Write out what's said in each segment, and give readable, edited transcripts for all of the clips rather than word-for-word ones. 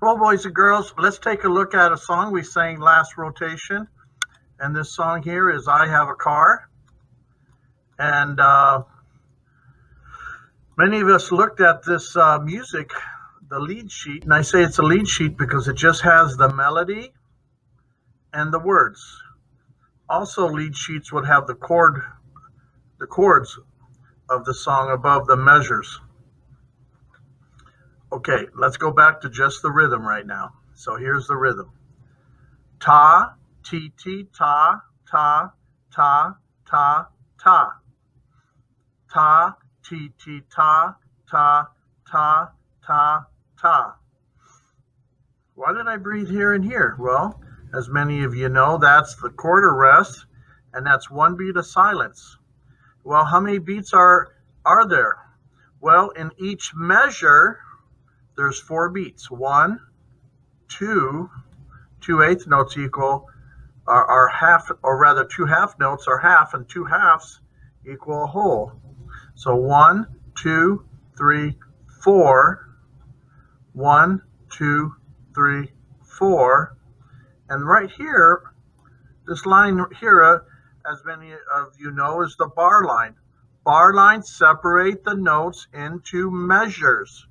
Well, boys and girls, let's take a look at a song we sang last rotation. And this song here is I Have a Car. And many of us looked at this music, the lead sheet. And I say it's a lead sheet because it just has the melody and the words. Also, lead sheets would have the chords of the song above the measures. Okay, let's go back to just the rhythm right now. So here's the rhythm. Ta, ti, ti, ta, ta, ta, ta, ta. Ta, ti, ti, ta, ta, ta, ta, ta. Why did I breathe here and here? Well, as many of you know, that's the quarter rest, and that's one beat of silence. Well, how many beats are there? Well, in each measure, there's 4 beats. 1, 2, 2/8 notes equal are half, or rather 2 half notes are half, and 2 halves equal a whole. So 1, 2, 3, 4. 1, 2, 3, 4. And right here, this line here, as many of you know, is the bar line. Bar lines separate the notes into measures.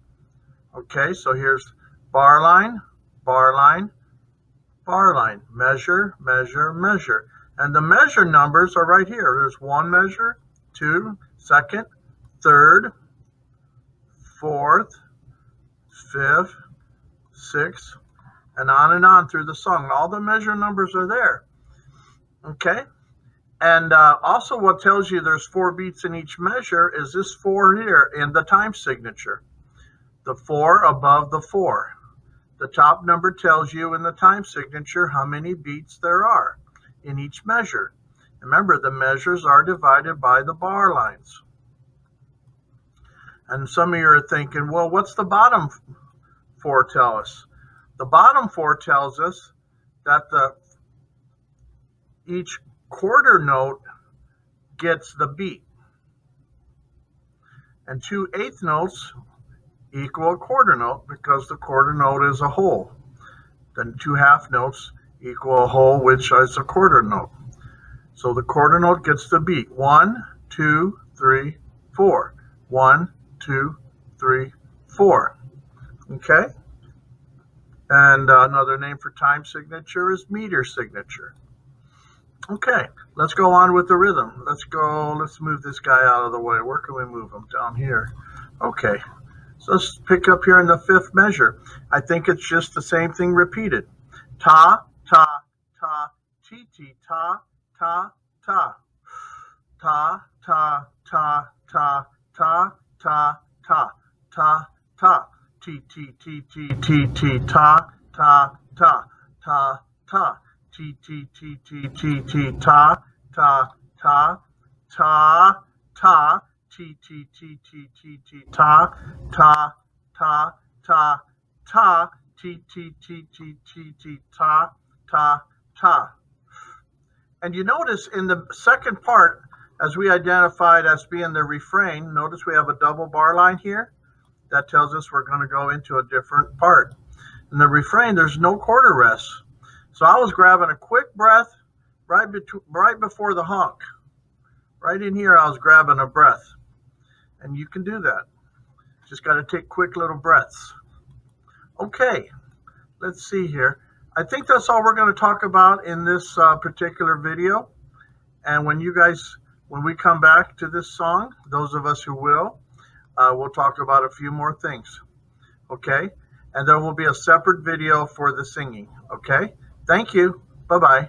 Okay, so here's bar line, bar line, bar line, measure, measure, measure. And the measure numbers are right here. There's 1 measure, 2, 2nd, 3rd, 4th, 5th, 6th, and on through the song. All the measure numbers are there. Okay? And also what tells you there's 4 beats in each measure is this 4 here in the time signature. The 4 above the 4. The top number tells you in the time signature how many beats there are in each measure. Remember, the measures are divided by the bar lines. And some of you are thinking, well, what's the bottom 4 tell us? The bottom 4 tells us that each quarter note gets the beat. And 2/8 notes equal a quarter note because the quarter note is a whole. Then 2 half notes equal a whole, which is a quarter note. So the quarter note gets the beat. 1, 2, 3, 4. 1, 2, 3, 4. Okay? And another name for time signature is meter signature. Okay, let's go on with the rhythm. Let's move this guy out of the way. Where can we move him? Down here. Okay, so let's pick up here in the 5th measure. I think it's just the same thing repeated. Ta, ta, ta, ti, ti, ta, ta, ta. Ta, ta, ta, ta, ta, ta, ta, ta, ta. Ti, ti, ti, ti, ti, ti, ta, ta, ta, ta, ta. Ti, ti, ti, ti, ti, ti, ta, ta, ta, ta, ta. Ti, ti, ti, ti, ti, ti, ta, ta, ta, ta, ta. Ti, ti, ti, ti, ti, ti, ta, ta, ta. And you notice in the second part, as we identified as being the refrain, notice we have a double bar line here. That tells us we're going to go into a different part. In the refrain, there's no quarter rest. So I was grabbing a quick breath right before the honk. Right in here, I was grabbing a breath. And you can do that. Just got to take quick little breaths. Okay, let's see here. I think that's all we're going to talk about in this particular video. And when we come back to this song, those of us who will, we'll talk about a few more things. Okay? And there will be a separate video for the singing. Okay? Thank you. Bye-bye.